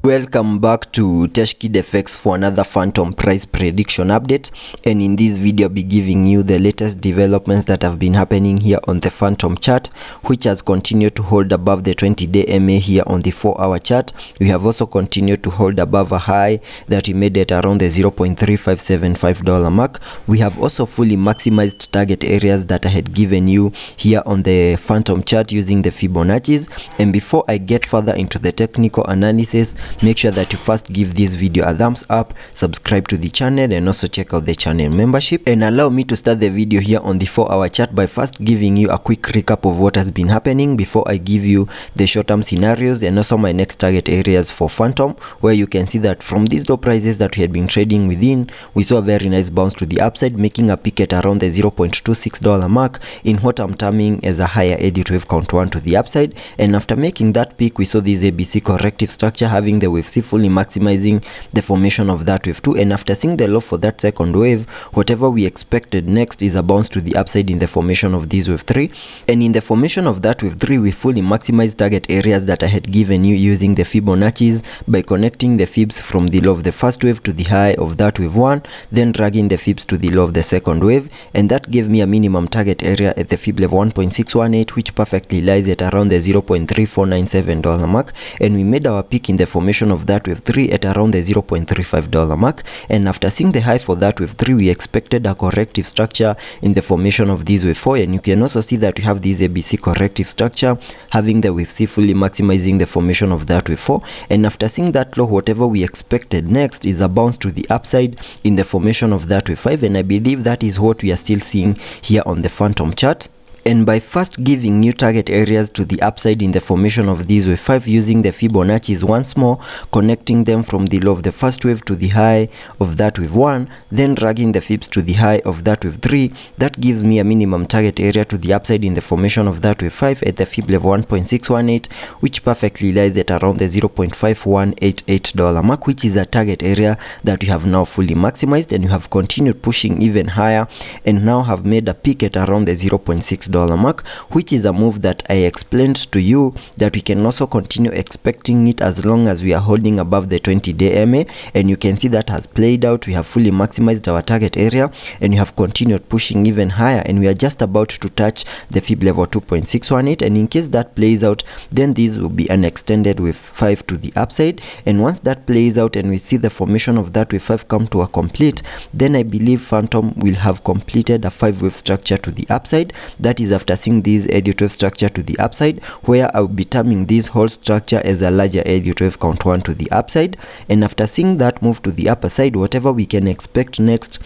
Welcome back to TechKidFX for another Fantom price prediction update, and in this video I'll be giving you the latest developments that have been happening here on the Fantom chart, which has continued to hold above the 20-day MA here on the 4-hour chart. We have also continued to hold above a high that we made at around the $0.3575 mark. We have also fully maximized target areas that I had given you here on the Fantom chart using the Fibonacci's. And before I get further into the technical analysis, make sure that you first give this video a thumbs up, subscribe to the channel, and also check out the channel membership. And allow me to start the video here on the 4-hour chart by first giving you a quick recap of what has been happening before I give you the short-term scenarios and also my next target areas for Fantom, where you can see that from these low prices that we had been trading within, we saw a very nice bounce to the upside, making a peak at around the $0.26 mark in what I'm terming as a higher Elliot wave count 1 to the upside. And after making that peak, we saw this ABC corrective structure having the wave C fully maximizing the formation of that wave 2, and after seeing the low for that second wave, whatever we expected next is a bounce to the upside in the formation of this wave 3. And in the formation of that wave 3, we fully maximized target areas that I had given you using the Fibonacci's by connecting the fibs from the low of the first wave to the high of that wave 1, then dragging the fibs to the low of the second wave, and that gave me a minimum target area at the fib level 1.618, which perfectly lies at around the $0.3497 mark. And we made our peak in the formation of that wave 3 at around the $0.35 mark. And after seeing the high for that wave 3, we expected a corrective structure in the formation of this wave 4, and you can also see that we have this ABC corrective structure having the wave C fully maximizing the formation of that wave 4. And after seeing that low, whatever we expected next is a bounce to the upside in the formation of that wave 5, and I believe that is what we are still seeing here on the Fantom chart. And by first giving new target areas to the upside in the formation of these wave 5 using the Fibonacci's once more, connecting them from the low of the first wave to the high of that wave 1, then dragging the fibs to the high of that wave 3, that gives me a minimum target area to the upside in the formation of that wave 5 at the fib level 1.618, which perfectly lies at around the $0.5188 mark, which is a target area that we have now fully maximized, and we have continued pushing even higher and now have made a peak at around the $0.6 mark, which is a move that I explained to you that we can also continue expecting it as long as we are holding above the 20-day MA, and you can see that has played out. We have fully maximized our target area and we have continued pushing even higher, and we are just about to touch the fib level 2.618, and in case that plays out, then this will be an extended wave 5 to the upside. And once that plays out and we see the formation of that wave 5 come to a complete, then I believe Fantom will have completed a 5-wave structure to the upside. That is after seeing this Elliot wave structure to the upside, where I will be terming this whole structure as a larger Elliot wave count 1 to the upside. And after seeing that move to the upper side, whatever we can expect next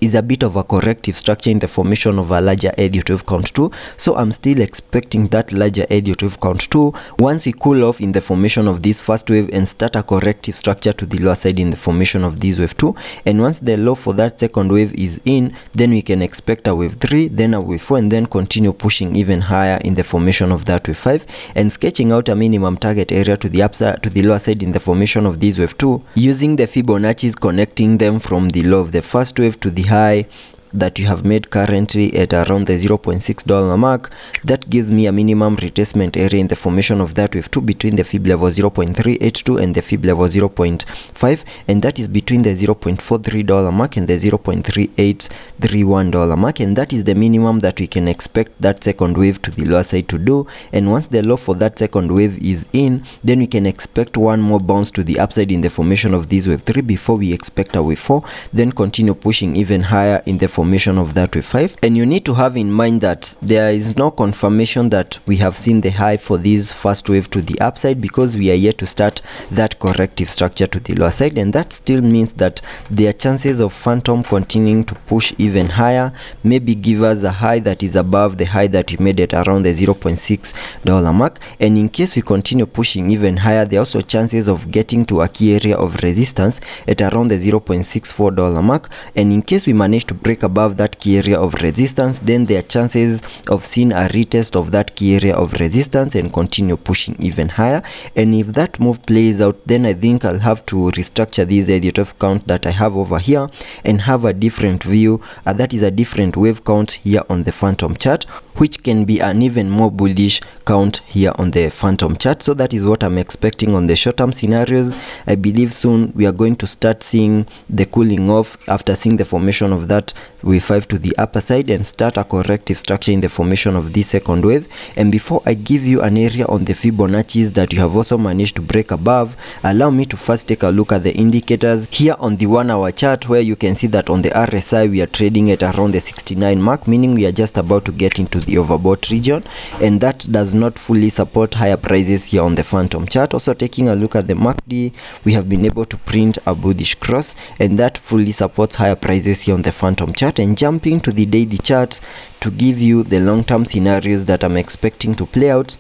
is a bit of a corrective structure in the formation of a larger Elliot wave count 2. So I'm still expecting that larger Elliot wave count 2 once we cool off in the formation of this first wave and start a corrective structure to the lower side in the formation of this wave 2. And once the low for that second wave is in, then we can expect a wave 3, then a wave 4, and then continue pushing even higher in the formation of that wave 5 and sketching out a minimum target area to the upside, to the lower side in the formation of this wave 2, using the Fibonacci's connecting them from the low of the first wave to the high that you have made currently at around the $0.6 mark. That gives me a minimum retracement area in the formation of that wave 2 between the fib level 0.382 and the fib level 0.5, and that is between the $0.43 mark and the $0.3831 mark, and that is the minimum that we can expect that second wave to the lower side to do. And once the low for that second wave is in, then we can expect one more bounce to the upside in the formation of this wave 3 before we expect a wave 4, then continue pushing even higher in the formation of that wave 5. And you need to have in mind that there is no confirmation that we have seen the high for this first wave to the upside, because we are yet to start that corrective structure to the lower side, and that still means that there are chances of Fantom continuing to push even higher, maybe give us a high that is above the high that we made at around the $0.6 mark. And in case we continue pushing even higher, there are also chances of getting to a key area of resistance at around the $0.64 mark. And in case we manage to break above that key area of resistance, then there are chances of seeing a retest of that key area of resistance and continue pushing even higher. And if that move plays out, then I think I'll have to restructure this Elliot wave count that I have over here and have a different view, that is a different wave count here on the Fantom chart, which can be an even more bullish count here on the Fantom chart. So that is what I'm expecting on the short-term scenarios. I believe soon we are going to start seeing the cooling off after seeing the formation of that wave 5 to the upper side and start a corrective structure in the formation of this second wave. And before I give you an area on the Fibonacci's that you have also managed to break above, allow me to first take a look at the indicators here on the 1 hour chart, where you can see that on the RSI we are trading at around the 69 mark, meaning we are just about to get into the overbought region, and that does not fully support higher prices here on the Fantom chart. Also taking a look at the MACD, we have been able to print a bullish cross, and that fully supports higher prices here on the Fantom chart. And jumping to the daily chart to give you the long-term scenarios that I'm expecting to play out.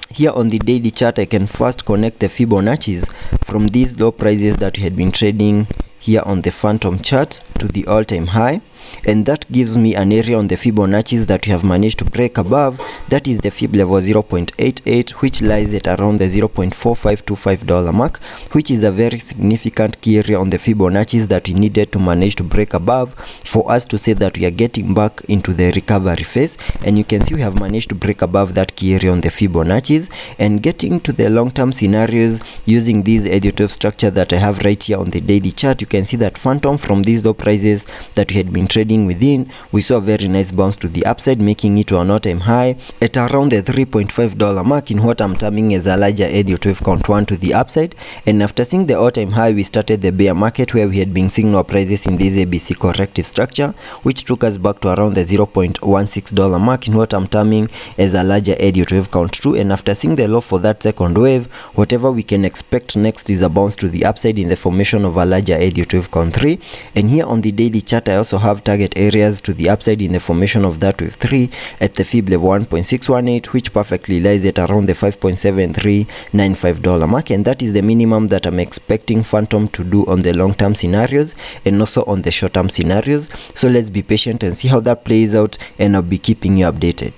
Here on the daily chart, I can first connect the Fibonacci's from these low prices that we had been trading here on the Fantom chart to the all-time high, and that gives me an area on the Fibonacci's that we have managed to break above. That is the Fib level 0.88, which lies at around the $0.4525 mark, which is a very significant key area on the Fibonacci's that we needed to manage to break above for us to say that we are getting back into the recovery phase. And you can see we have managed to break above that key area on the Fibonacci's. And getting to the long-term scenarios using this Elliot wave structure that I have right here on the daily chart, you can see that Fantom, from these low prices that we had been trading within, we saw a very nice bounce to the upside, making it to an all-time high at around the $3.5 mark in what I'm terming as a larger Elliot wave count 1 to the upside. And after seeing the all-time high, we started the bear market, where we had been seeing lower prices in this ABC corrective structure, which took us back to around the $0.16 mark in what I'm terming as a larger Elliot wave count 2. And after seeing the low for that second wave, whatever we can expect next is a bounce to the upside in the formation of a larger Elliot wave count 3. And here on the daily chart, I also have target areas to the upside in the formation of that wave 3 at the Fib level 1.618, which perfectly lies at around the $5.7395 mark, and that is the minimum that I'm expecting Fantom to do on the long-term scenarios and also on the short-term scenarios. So let's be patient and see how that plays out, and I'll be keeping you updated.